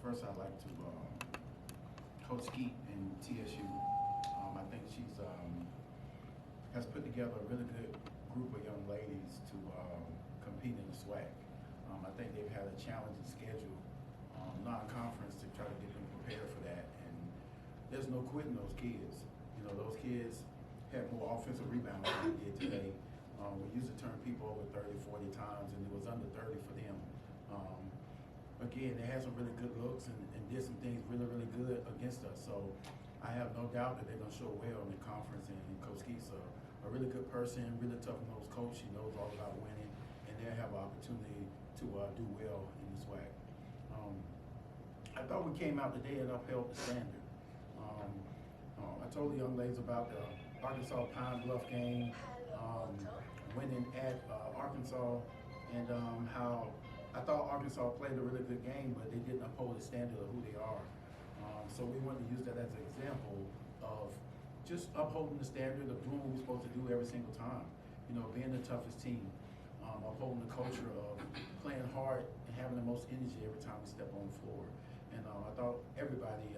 First, I'd like to Coach Skeet in TSU. I think she's has put together a really good group of young ladies to compete in the SWAC. I think they've had a challenging schedule, non-conference, to try to get them prepared for that. And there's no quitting those kids. You know, those kids had more offensive rebounds than they did today. We used to turn people over 30, 40 times, and it was under 30 for them. Again, they had some really good looks and did some things really, really good against us. So I have no doubt that they're going to show well in the conference. And Coach Skeet's a really good person, really tough-nosed coach. She knows all about winning, and they'll have an opportunity to do well in the SWAC. I thought we came out today and upheld the standard. I told the young ladies about the Arkansas Pine Bluff game, winning at Arkansas, and how I thought Arkansas played a really good game, but they didn't uphold the standard of who they are. So we wanted to use that as an example of just upholding the standard of doing what we're supposed to do every single time. You know, being the toughest team, upholding the culture of playing hard and having the most energy every time we step on the floor. And I thought everybody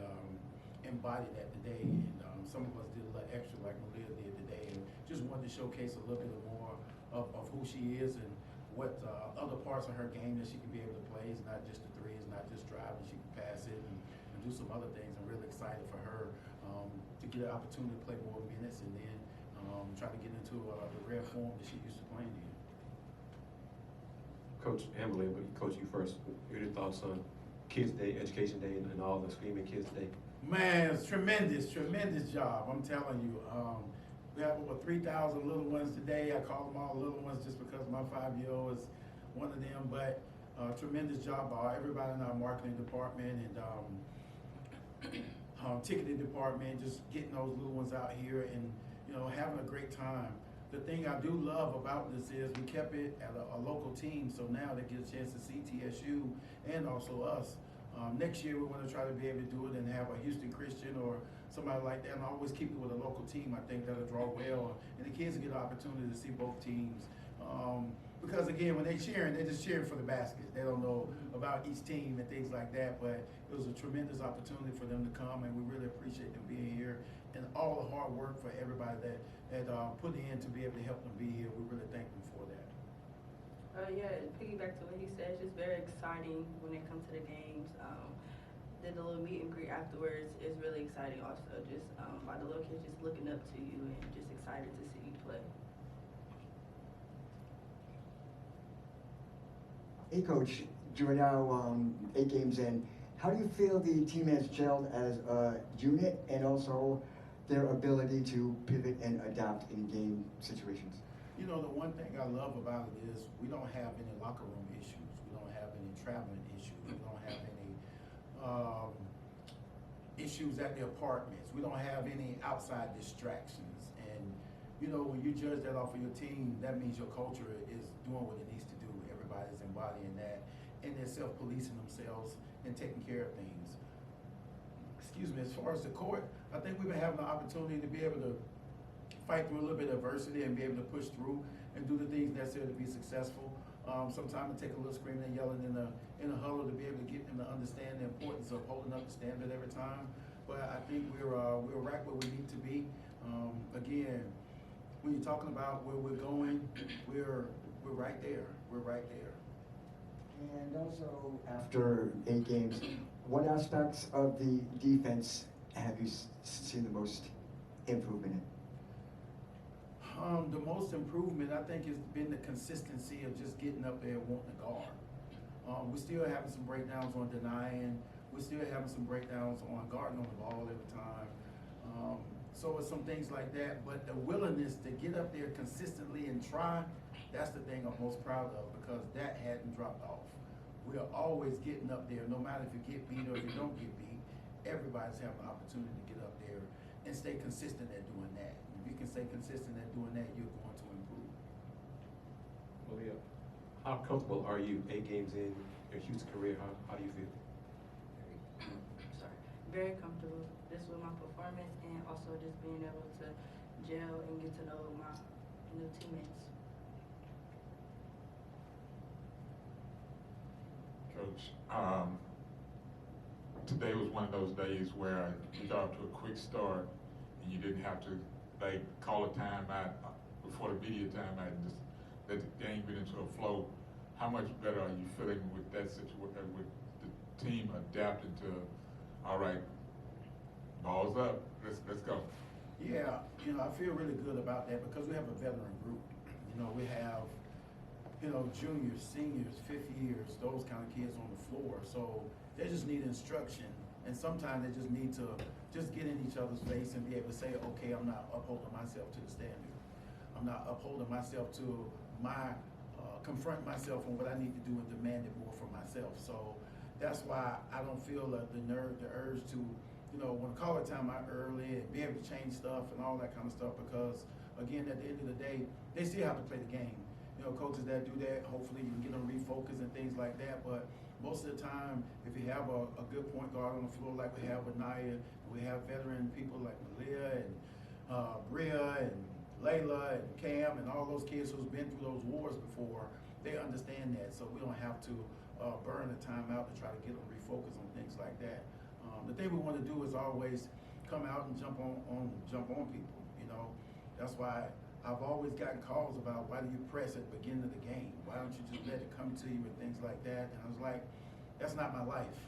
embodied that today, and some of us did a little extra like Maliyah did today, and just wanted to showcase a little bit more of who she is and what other parts of her game that she can be able to play. It's not just the three, it's not just driving, she can pass it and do some other things. I'm really excited for her to get an opportunity to play more minutes and then try to get into the rare form that she used to playing in. Coach Emily, but Coach, you first. What are your thoughts on Kids Day, Education Day, and all the Screaming Kids Day? Man, it's tremendous job. I'm telling you. We have over 3,000 little ones today. I call them all little ones just because my 5-year-old is one of them. But tremendous job by everybody in our marketing department and ticketing department, just getting those little ones out here and having a great time. The thing I do love about this is we kept it at a local team, so now they get a chance to see TSU and also us. Next year we want to try to be able to do it and have a Houston Christian or somebody like that, and always keep it with a local team. I think that'll draw well, and the kids will get an opportunity to see both teams. Because again, when they're just cheering for the basket. They don't know about each team and things like that, but it was a tremendous opportunity for them to come, and we really appreciate them being here and all the hard work for everybody that put in to be able to help them be here. We really thank them for that. Yeah, piggyback to what he said, it's just very exciting when it comes to the games. Did a little meet and greet afterwards is really exciting also, just by the little kids just looking up to you and just excited to see you play. Hey Coach, you're now 8 games in. How do you feel the team has gelled as a unit and also their ability to pivot and adapt in game situations? You know, the one thing I love about it is we don't have any locker room issues. We don't have any traveling issues. We don't have any issues at the apartments. We don't have any outside distractions. And, when you judge that off of your team, that means your culture is doing what it needs to do. Everybody's embodying that, and they're self-policing themselves and taking care of things. Excuse me, as far as the court, I think we've been having the opportunity to be able to fight through a little bit of adversity and be able to push through and do the things necessary to be successful. Sometimes it takes a little screaming and yelling in a huddle to be able to get them to understand the importance of holding up the standard every time. But I think we're right where we need to be. Again, when you're talking about where we're going, we're right there. We're right there. And also, after 8 games, what aspects of the defense have you seen the most improvement in? The most improvement, I think, has been the consistency of just getting up there and wanting to guard. We're still having some breakdowns on denying. We're still having some breakdowns on guarding on the ball every time. So it's some things like that. But the willingness to get up there consistently and try, that's the thing I'm most proud of, because that hadn't dropped off. We are always getting up there, no matter if you get beat or if you don't get beat. Everybody's having an opportunity to get up there and stay consistent at doing that. If you can stay consistent at doing that, you're going to improve. Maliyah, how comfortable are you 8 games in your Houston career? How do you feel? Very comfortable just with my performance and also just being able to gel and get to know my new teammates. Coach. Today was one of those days where you got off to a quick start and you didn't have to like call a timeout before the media timeout and just let the game get into a flow. How much better are you feeling with that situation, with the team adapting to, all right, balls up, let's go? Yeah, I feel really good about that because we have a veteran group. We have, juniors, seniors, fifth years, those kind of kids on the floor. So they just need instruction, and sometimes they just need to just get in each other's face and be able to say, okay, I'm not upholding myself to the standard. I'm not upholding myself to my, confront myself on what I need to do and demand it more from myself. So that's why I don't feel the urge to, want to call a timeout early and be able to change stuff and all that kind of stuff because, again, at the end of the day, they still have to play the game. Coaches that do that, hopefully you can get them refocused and things like that. But most of the time, if you have a good point guard on the floor like we have with Naya, we have veteran people like Maliyah and Bria and Layla and Cam and all those kids who's been through those wars before, they understand that. So we don't have to burn the time out to try to get them refocused on things like that. The thing we want to do is always come out and jump on people. That's why I've always gotten calls about why do you press at the beginning of the game? Why don't you just let it come to you and things like that? And I was like, that's not my life.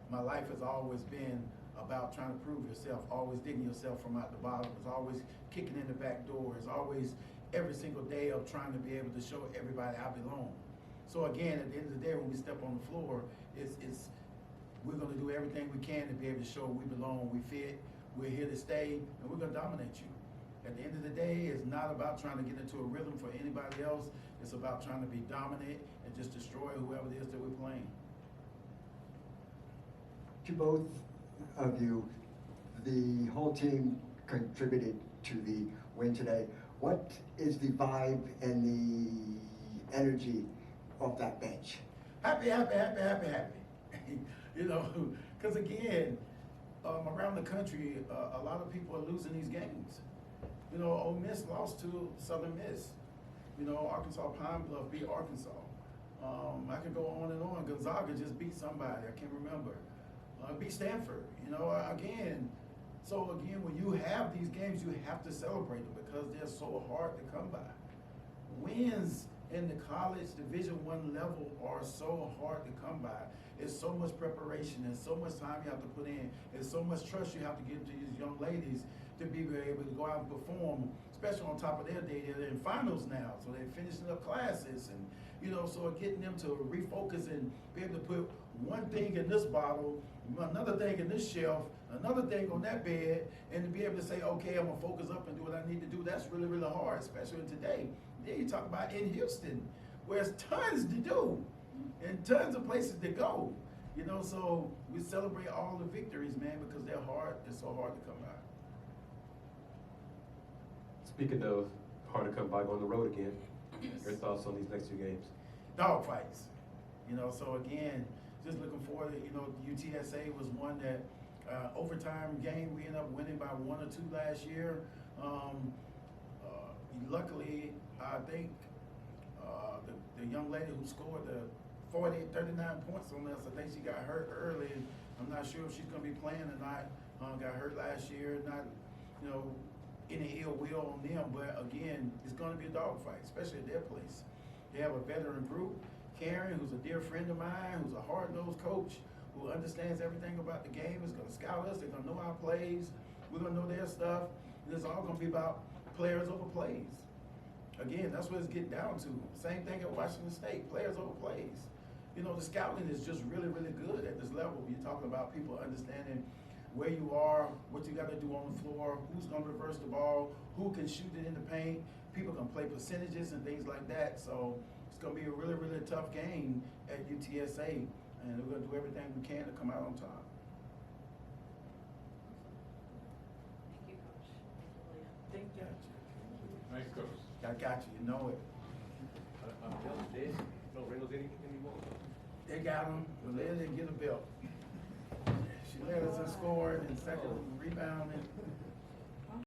My life has always been about trying to prove yourself, always digging yourself from out the bottom. It's always kicking in the back door. It's always every single day of trying to be able to show everybody I belong. So again, at the end of the day, when we step on the floor, we're going to do everything we can to be able to show we belong, we fit, we're here to stay, and we're going to dominate you. At the end of the day, it's not about trying to get into a rhythm for anybody else. It's about trying to be dominant and just destroy whoever it is that we're playing. To both of you, the whole team contributed to the win today. What is the vibe and the energy of that bench? Happy. Because again, around the country, a lot of people are losing these games. Ole Miss lost to Southern Miss. Arkansas Pine Bluff beat Arkansas. I could go on and on. Gonzaga just beat somebody, I can't remember. Beat Stanford, So again, when you have these games, you have to celebrate them because they're so hard to come by. Wins in the college Division I level are so hard to come by. It's so much preparation and so much time you have to put in. It's so much trust you have to give to these young ladies to be able to go out and perform, especially on top of their day. They're in finals now, so they're finishing up classes and, so getting them to refocus and be able to put one thing in this bottle, another thing in this shelf, another thing on that bed, and to be able to say, okay, I'm gonna focus up and do what I need to do. That's really, really hard, especially today. Then you talk about in Houston, where there's tons to do and tons of places to go. So we celebrate all the victories, man, because they're hard. They're so hard to come by. Speaking of hard to come by, going on the road again, your thoughts on these next two games? Dog fights. So again, just looking forward to, UTSA was one that overtime game we ended up winning by 1 or 2 last year. Luckily, I think the young lady who scored the 39 points on us, I think she got hurt early. I'm not sure if she's going to be playing or not. Got hurt last year. Not, any ill will on them, but again, it's going to be a dogfight, especially at their place. They have a veteran group. Karen, who's a dear friend of mine, who's a hard-nosed coach, who understands everything about the game, is going to scout us. They're going to know our plays. We're going to know their stuff. And it's all going to be about players over plays. Again, that's what it's getting down to. Same thing at Washington State, players over plays. The scouting is just really, really good at this level. You're talking about people understanding where you are, what you got to do on the floor, who's going to reverse the ball, who can shoot it in the paint. People can play percentages and things like that. So it's going to be a really, really tough game at UTSA, and we're going to do everything we can to come out on top. Thank you, Coach. Thank you. Nice, Coach. I got you. You know it. I'm jealous, Dad. No Reynolds anymore. They got him, but they didn't get a belt. She led us in scoring and second rebounding.